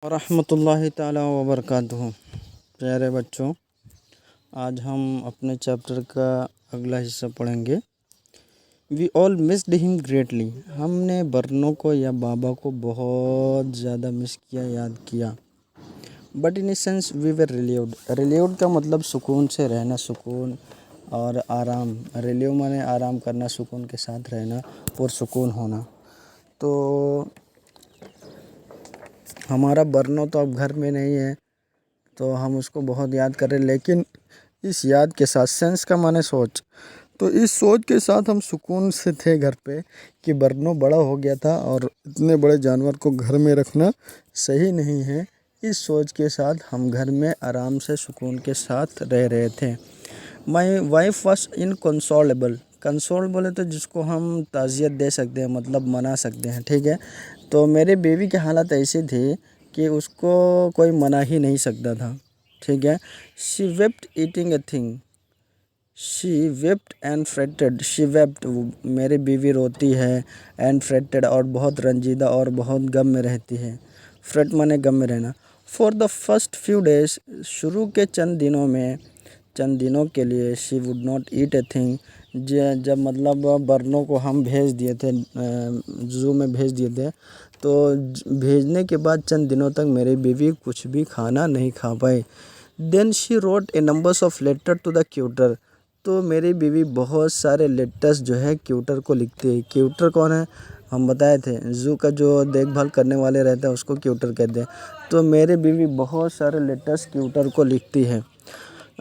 रहमतुल्लाहि ताला व बरकातुहू। प्यारे बच्चों, आज हम अपने चैप्टर का अगला हिस्सा पढ़ेंगे। We all missed him greatly. हमने बर्नो को या बाबा को बहुत ज़्यादा मिस किया, याद किया। But in a sense we were relieved. Relieved का मतलब सुकून से रहना, सुकून और आराम। रिलीव माने आराम करना, सुकून के साथ रहना, पुरसुकून होना। तो हमारा बर्नो तो अब घर में नहीं है, तो हम उसको बहुत याद करें, लेकिन इस याद के साथ, सेंस का माने सोच, तो इस सोच के साथ हम सुकून से थे घर पे कि बर्नो बड़ा हो गया था और इतने बड़े जानवर को घर में रखना सही नहीं है। इस सोच के साथ हम घर में आराम से सुकून के साथ रह रहे थे। My wife was inconsolable. Console बोले तो जिसको हम ताज़ियत दे सकते हैं, मतलब मना सकते हैं, ठीक है। तो मेरे बेबी की हालत ऐसी थी कि उसको कोई मना ही नहीं सकता था, ठीक है। She wept eating a thing. She wept and fretted. She wept, मेरी बीवी रोती है, एंड फ्रेटेड, और बहुत रंजीदा और बहुत गम में रहती है। फ्रेट माने गम में रहना। For the first few days, शुरू के चंद दिनों के लिए, she would not eat a thing. जब मतलब बर्नों को हम भेज दिए थे, ज़ू में भेज दिए थे, तो भेजने के बाद चंद दिनों तक मेरी बीवी कुछ भी खाना नहीं खा पाई। Then she wrote a numbers of letter to the क्यूटर। तो मेरी बीवी बहुत सारे लेटर्स जो है क्यूटर को लिखती है। क्यूटर कौन है, हम बताए थे, ज़ू का जो देखभाल करने वाले रहते हैं उसको क्यूटर कहते हैं। तो मेरी बीवी बहुत सारे लेटर्स क्यूटर को लिखती है।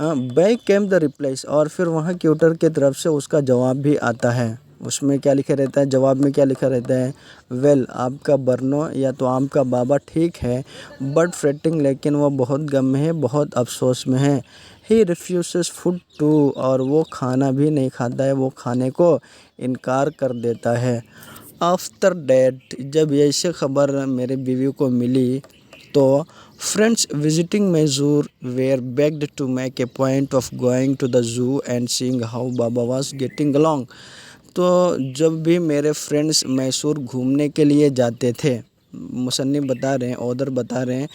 बैक केम द रिप्लाइज, और फिर वहाँ क्यूटर की तरफ से उसका जवाब भी आता है। उसमें क्या लिखा रहता है, जवाब में क्या लिखा रहता है, वेल, आपका बर्नो या तो आपका बाबा ठीक है, बट फ्रेटिंग, लेकिन वो बहुत गम में है, बहुत अफसोस में है। ही रिफ्यूज़ेस फूड टू, और वो खाना भी नहीं खाता है, वो खाने को इनकार कर देता है। आफ्टर डैट, जब ऐसे खबर मेरे बीवी को मिली, तो friends visiting Mysore where begged to make a point of going to the zoo and seeing how Baba was getting along। तो जब भी मेरे फ्रेंड्स मैसूर घूमने के लिए जाते थे, मुसन्निफ़ बता रहे हैं, ऑथर बता रहे हैं,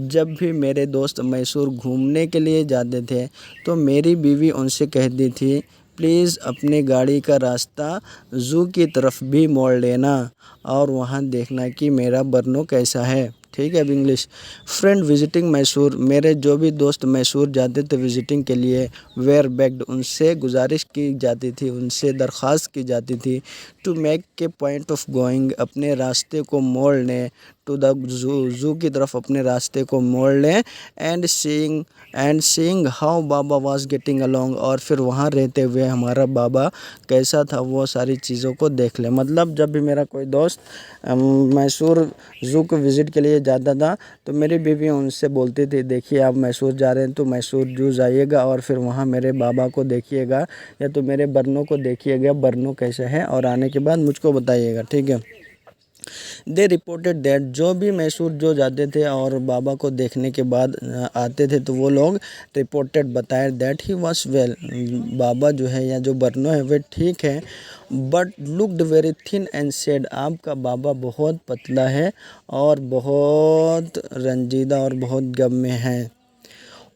जब भी मेरे दोस्त मैसूर घूमने के लिए जाते थे तो मेरी बीवी उनसे कहती थी, प्लीज़ अपनी गाड़ी का रास्ता ज़ू की तरफ भी मोड़ लेना और वहाँ देखना कि मेरा बर्नो कैसा है, ठीक है। अब इंग्लिश। फ्रेंड विजिटिंग मैसूर, मेरे जो भी दोस्त मैसूर जाते थे विजिटिंग के लिए, वेयर बेग्ड, उनसे गुजारिश की जाती थी, उनसे दरख्वास्त की जाती थी, टू मेक के पॉइंट ऑफ गोइंग, अपने रास्ते को मोड़ लें, टू द ज़ू की तरफ अपने रास्ते को मोड़ लें, and seeing how Baba was getting along, और फिर वहाँ रहते हुए हमारा बाबा कैसा था वो सारी चीज़ों को देख लें। मतलब जब भी मेरा कोई दोस्त मैसूर ज़ू को विज़िट के लिए जाता था तो मेरी बीवी उनसे बोलती थी, देखिए आप मैसूर जा रहे हैं तो मैसूर ज़ू जाइएगा और फिर वहाँ मेरे बाबा को देखिएगा या तो मेरे बर्नों को देखिएगा, बर्नों कैसे हैं, और आने के बाद मुझको बताइएगा, ठीक है। दे रिपोर्टेड दैट, जो भी मैसूर जो जाते थे और बाबा को देखने के बाद आते थे तो वो लोग रिपोर्टेड बताए दैट ही वॉज वेल, बाबा जो है या जो बर्नो है वे ठीक है, but looked very thin and said, आपका बाबा बहुत पतला है और बहुत रंजीदा और बहुत गम में है।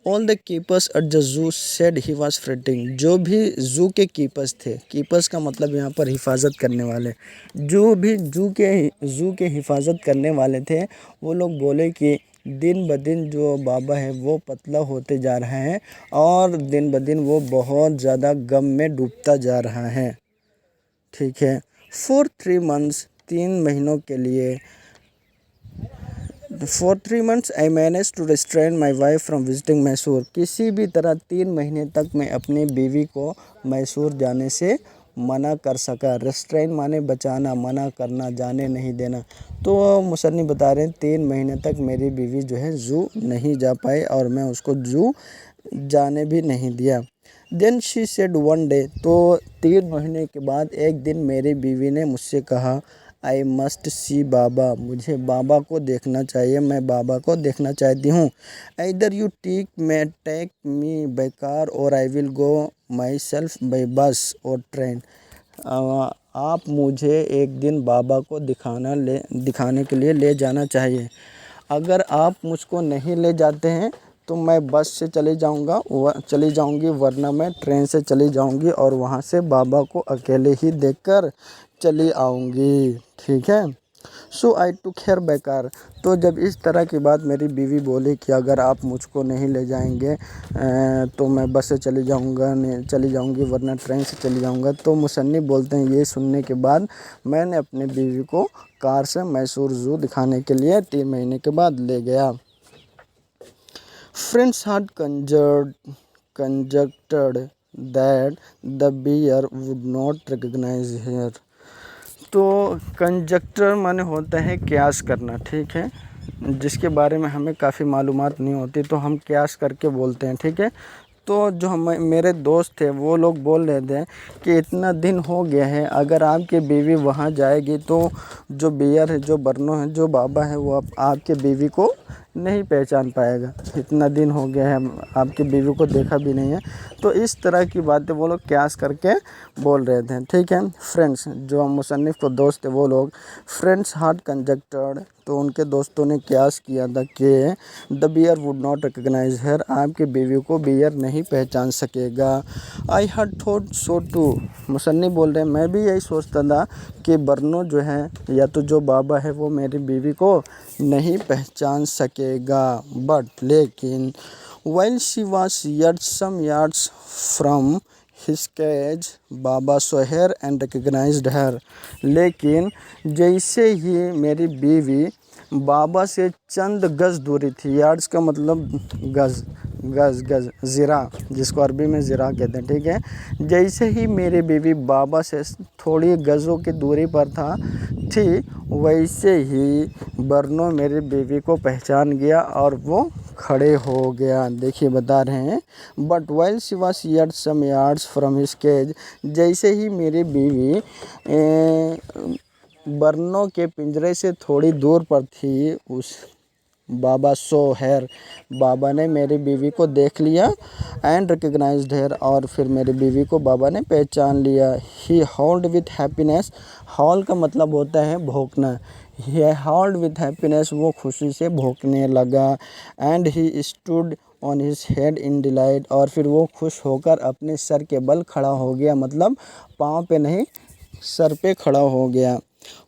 All the keepers at the zoo said he was fretting, जो भी ज़ू के कीपर्स थे, कीपर्स का मतलब यहाँ पर हिफाजत करने वाले, जो भी ज़ू के हिफाजत करने वाले थे, वो लोग बोले कि दिन ब दिन जो बाबा है वो पतला होते जा रहा है और दिन ब दिन वो बहुत ज़्यादा गम में डूबता जा रहा है, ठीक है। फॉर 3 months, 3 महीनों के लिए, for 3 months I manage to restrain my wife from visiting Mysore, किसी भी तरह 3 महीने तक मैं अपनी बीवी को मैसूर जाने से मना कर सका। रिस्ट्रेन माने बचाना, मना करना, जाने नहीं देना। तो मुसन्निफ़ बता रहे हैं 3 महीने तक मेरी बीवी जो है ज़ू नहीं जा पाई और मैं उसको ज़ू जाने भी नहीं दिया। Then she said one day, तो 3 महीने के बाद एक दिन मेरी बीवी ने मुझसे कहा, आई मस्ट सी बाबा, मुझे बाबा को देखना चाहिए, मैं बाबा को देखना चाहती हूँ। इधर you take me by car और I will go myself by bus और ट्रेन। आप मुझे एक दिन बाबा को दिखाने के लिए ले जाना चाहिए। अगर आप मुझको नहीं ले जाते हैं तो मैं बस से चली जाऊंगी, वरना मैं ट्रेन से चली जाऊंगी और वहाँ से बाबा को अकेले ही देखकर चली आऊँगी, ठीक है। सो आई टुक हेयर बाय कार। तो जब इस तरह की बात मेरी बीवी बोली कि अगर आप मुझको नहीं ले जाएंगे तो मैं बस से चली जाऊंगी, वरना ट्रेन से चली जाऊंगा। तो मुसन्निफ़ बोलते हैं ये सुनने के बाद मैंने अपनी बीवी को कार से मैसूर ज़ू दिखाने के लिए 3 महीने के बाद ले गया। Friends had conjectured that the bear would not recognize her। तो कंजक्टर माने होता है कयास करना, ठीक है, जिसके बारे में हमें काफ़ी मालूमात नहीं होती तो हम कयास करके बोलते हैं, ठीक है। तो जो हम मेरे दोस्त थे वो लोग बोल रहे थे कि इतना दिन हो गया है, अगर आपकी बीवी वहाँ जाएगी तो जो बियर है, जो बरनो है, जो बाबा है, वो आपके बीवी को नहीं पहचान पाएगा। इतना दिन हो गया है, आपकी बीवी को देखा भी नहीं है। तो इस तरह की बातें वो लोग कयास करके बोल रहे थे, ठीक है। फ्रेंड्स, जो मुसन्निफ़ को दोस्त थे वो लोग फ्रेंड्स हार्ड कंजक्टर्ड, तो उनके दोस्तों ने कयास किया था कि the bear would not recognize her, आपकी बीवी को बियर नहीं पहचान सकेगा। I had thought so too, मुसन्निफ़ बोल रहे हैं मैं भी यही सोचता था कि बरनो जो है या तो जो बाबा है वो मेरी बीवी को नहीं पहचान सकेगा। बट लेकिन while she was yet some yards from his cage, Baba saw her and recognized her। लेकिन जैसे ही मेरी बीवी बाबा से चंद गज़ दूरी थी, यार्ड्स का मतलब गज़ ज़िरा, जिसको अरबी में ज़िरा कहते हैं, ठीक है। जैसे ही मेरी बीवी बाबा से थोड़ी गज़ों की दूरी पर थी, वैसे ही बरनो मेरी बीवी को पहचान गया और वो खड़े हो गया। देखिए बता रहे हैं, but while she was yet some yards from his cage, जैसे ही मेरी बीवी बरनो के पिंजरे से थोड़ी दूर पर थी, उस बाबा सो हेयर, बाबा ने मेरी बीवी को देख लिया एंड रिकग्नाइज्ड हेयर, और फिर मेरी बीवी को बाबा ने पहचान लिया। ही हॉल्ड विथ हैप्पीनेस, हॉल का मतलब होता है भौंकना, ही हॉल्ड विथ हैप्पीनेस, वो खुशी से भौंकने लगा। And he stood on his head in delight, और फिर वो खुश होकर अपने सर के बल खड़ा हो गया, मतलब पाँव पे नहीं सर पे खड़ा हो गया।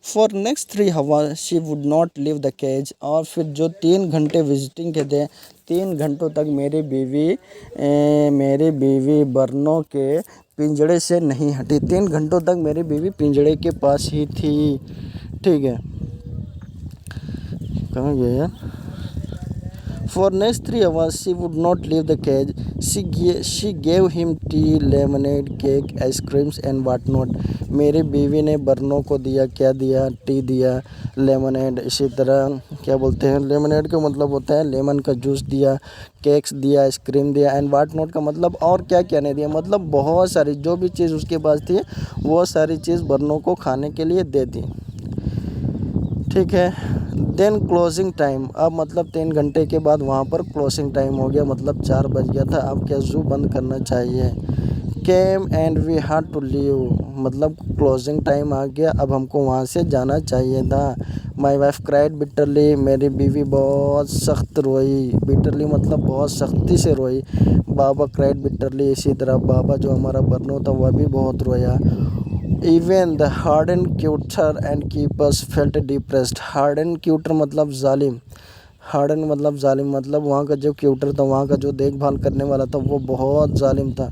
For next 3 hours she would not leave the cage, और फिर जो 3 घंटे विजिटिंग के थे, 3 घंटों तक मेरी बीवी बरनो के पिंजड़े से नहीं हटी। 3 घंटों तक मेरी बीवी पिंजड़े के पास ही थी, ठीक है। कहाँ गया यार? For next 3 hours she would not leave the cage. She gave him tea, lemonade, cake, ice creams and what not। मेरी बीवी ने बरनो को दिया, क्या दिया? टी दिया, लेमनेड, इसी तरह क्या बोलते हैं, लेमनेड का मतलब होता है लेमन का जूस दिया, केक्स दिया, आइसक्रीम दिया, एंड वाट नॉट का मतलब और क्या क्या नहीं दिया, मतलब बहुत सारी जो भी चीज़ उसके पास थी वो सारी चीज़ बरनो को खाने के लिए दे दी, ठीक है। देन क्लोजिंग टाइम, अब मतलब 3 घंटे के बाद वहाँ पर क्लोजिंग टाइम हो गया, मतलब 4 बज गया था, अब क्या ज़ू बंद करना चाहिए। Came and we had to leave, मतलब क्लोजिंग टाइम आ गया, अब हमको वहाँ से जाना चाहिए था। माई वाइफ क्राइड बिटरली, मेरी बीवी बहुत सख्त रोई, बिटरली मतलब बहुत सख्ती से रोई। बाबा क्राइड बिटरली, इसी तरह बाबा जो हमारा बरनो था वह भी बहुत रोया। Even the harden cuter and keepers felt depressed, harden cuter मतलब जालिम, हार्डन मतलब जालिम, मतलब वहाँ का जो क्यूटर था, वहाँ का जो देखभाल करने वाला था वो बहुत जालिम था,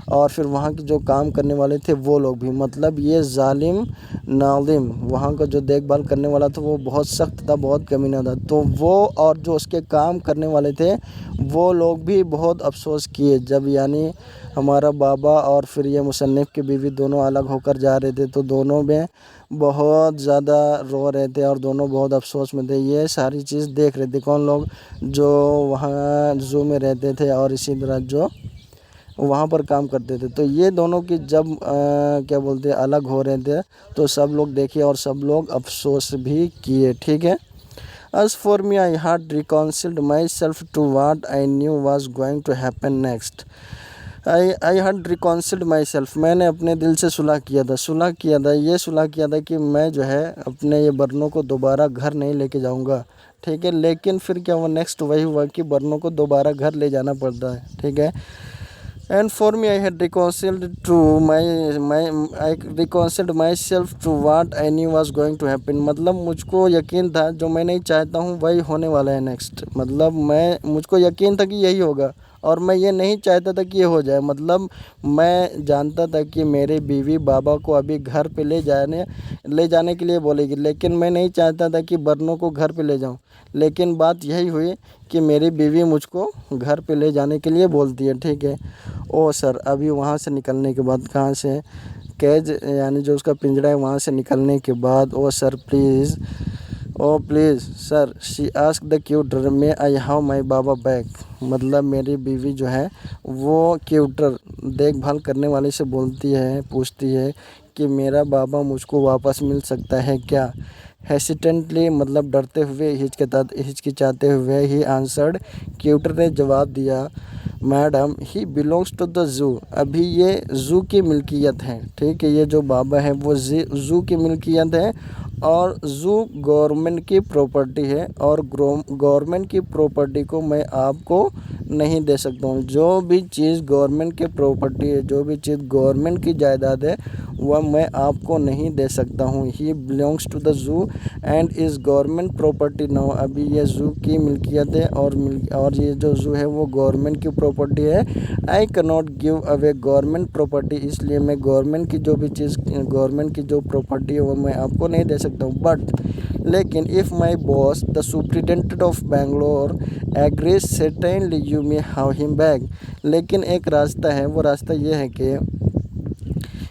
और फिर वहाँ के जो काम करने वाले थे वो लोग भी, मतलब ये जालिम नाजिम, वहाँ का जो देखभाल करने वाला था वो बहुत सख्त था, बहुत कमीना था। तो वो और जो उसके काम करने वाले थे वो लोग भी बहुत अफसोस किए, जब यानी हमारा बाबा और फिर ये मुसन्निफ़ की बीवी दोनों अलग होकर जा रहे थे, तो दोनों में बहुत ज़्यादा रो रहे थे और दोनों बहुत अफसोस में थे। ये सारी चीज़ देख रहे थे कौन लोग? जो वहाँ ज़ू में रहते थे और इसी तरह जो वहाँ पर काम करते थे। तो ये दोनों की जब क्या बोलते हैं अलग हो रहे थे तो सब लोग देखे और सब लोग अफसोस भी किए, ठीक है। As for me, I had reconciled myself to what I knew was going to happen next. I had reconciled myself, मैंने अपने दिल से सुलह किया था, ये सुलह किया था कि मैं जो है अपने ये बरनों को दोबारा घर नहीं लेके जाऊंगा, ठीक है। लेकिन फिर क्या हुआ, नेक्स्ट वही हुआ कि बर्नो को दोबारा घर ले जाना पड़ता है, ठीक है। And for me I had reconciled to I reconciled myself to what I knew was going to happen. मतलब मुझको यकीन था, जो मैं नहीं चाहता हूँ वही होने वाला है नेक्स्ट। मतलब मुझको यकीन था कि यही होगा, और मैं ये नहीं चाहता था कि ये हो जाए। मतलब मैं जानता था कि मेरी बीवी बाबा को अभी घर पे ले जाने के लिए बोलेगी, लेकिन मैं नहीं चाहता था कि बर्नो को घर पे ले जाऊं। लेकिन बात यही हुई कि मेरी बीवी मुझको घर पे ले जाने के लिए बोलती है, ठीक है। ओ सर, अभी वहाँ से निकलने के बाद, कहाँ से, कैज यानी जो उसका पिंजरा है वहाँ से निकलने के बाद, oh sir please, oh please sir, she ask the क्यूटर may I have my baba back. मतलब मेरी बीवी जो है वो क्यूटर, देखभाल करने वाले से बोलती है, पूछती है कि मेरा बाबा मुझको वापस मिल सकता है क्या। हेसिटेंटली, मतलब डरते हुए, हिचकिचाते हुए ही आंसर्ड, क्यूटर ने जवाब दिया, madam he belongs to the zoo. अभी ये ज़ू की मिल्कियत है, ठीक है। ये जो बाबा है वो ज़ू की मिल्कियत है, और ज़ू गवर्नमेंट की प्रॉपर्टी है, और गवर्नमेंट की प्रॉपर्टी को मैं आपको नहीं दे सकता हूँ। जो भी चीज़ गवर्नमेंट की प्रॉपर्टी है, जो भी चीज़ गवर्नमेंट की जायदाद है, वह मैं आपको नहीं दे सकता हूँ। He belongs to the zoo and is government property now. अभी ये ज़ू की मिल्कियत है, और ये जो ज़ू है वो गवर्नमेंट की प्रॉपर्टी है। I can not give away government property, इसलिए मैं गवर्नमेंट की जो भी चीज़, गवर्नमेंट की जो प्रॉपर्टी है वो मैं आपको नहीं दे सकता हूँ। बट लेकिन if my boss the superintendent of Bangalore agrees, certainly you may have him back. लेकिन एक रास्ता है, वो रास्ता ये है कि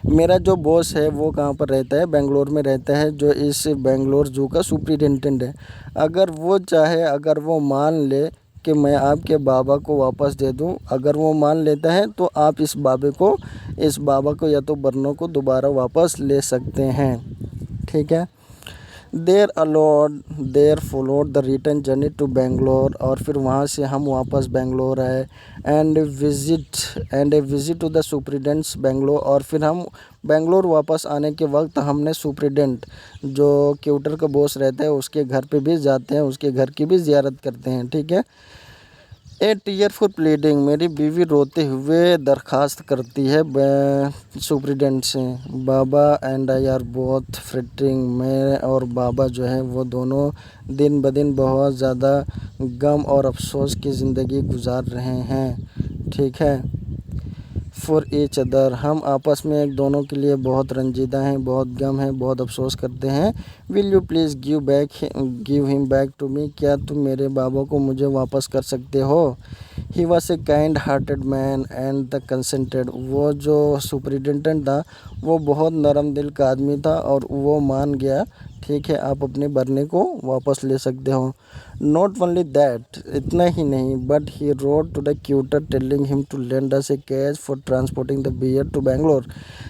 मेरा जो बॉस है वो कहाँ पर रहता है, बेंगलोर में रहता है, जो इस बेंगलोर ज़ू का सुप्रिटेंडेंट है। अगर वो चाहे, अगर वो मान ले कि मैं आपके बाबा को वापस दे दूं, अगर वो मान लेता है तो आप इस बाबा को या तो बर्नो को दोबारा वापस ले सकते हैं, ठीक है। There followed the return journey to Bangalore, और फिर वहाँ से हम वापस बेंगलोर आए। And a visit to the superintendents Bangalore, और फिर हम बेंगलोर वापस आने के वक्त हमने सुप्रिटेंडेंट, जो क्यूटर का बॉस रहता है, उसके घर पे भी जाते हैं, उसके घर की भी ज़ियारत करते हैं, ठीक है। ए टीयरफुल प्लीडिंग, मेरी बीवी रोते हुए दरख्वास्त करती है सुप्रिटेंडेंट से, बाबा एंड आई आर बोथ फ्रिटिंग। मैं और बाबा जो है वो दोनों दिन ब दिन बहुत ज़्यादा गम और अफसोस की ज़िंदगी गुजार रहे हैं, ठीक है। फॉर ईच अदर, हम आपस में एक दोनों के लिए बहुत रंजीदा हैं, बहुत गम है, बहुत अफसोस करते हैं। Will you please give him back to me, क्या तुम मेरे बाबा को मुझे वापस कर सकते हो। He was a kind hearted man and the consented. वो जो सुपरिटेंडेंट था वो बहुत नरम दिल का आदमी था, और वो मान गया, ठीक है, आप अपने बरने को वापस ले सकते हो। नॉट ओनली दैट, इतना ही नहीं, but he wrote to the curator telling him to lend us a cash for transporting the bear to Bangalore.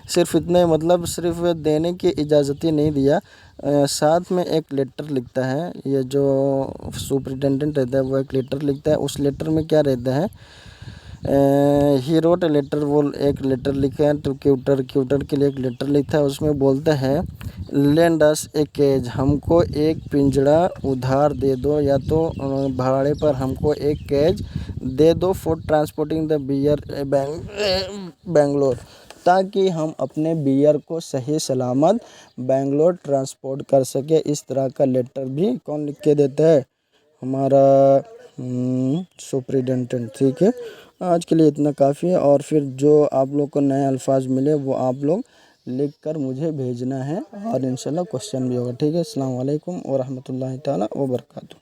सिर्फ इतने, मतलब सिर्फ देने की इजाज़त ही नहीं दिया, साथ में एक लेटर लिखता है। ये जो सुपरिटेंडेंट रहता है वो एक लेटर लिखता है। उस लेटर में क्या रहता है, ही रोट ए लेटर, वो एक लेटर लिखा है तो क्यूटर के लिए एक लेटर लिखा है। उसमें बोलता है, लेंड अस ए केज, हमको एक पिंजड़ा उधार दे दो, या तो भाड़े पर हमको एक केज दे दो, for transporting the bear Bangalore, ताकि हम अपने बियर को सही सलामत बेंगलोर ट्रांसपोर्ट कर सके। इस तरह का लेटर भी कौन लिख के देता है, हमारा सुपरिटेंडेंट, ठीक है। आज के लिए इतना काफ़ी है, और फिर जो आप लोग को नए अल्फाज मिले वो आप लोग लिख कर मुझे भेजना है, और इंशाल्लाह क्वेश्चन भी होगा, ठीक है। अस्सलाम वालेकुम व रहमतुल्लाहि ताला व बरकातहू।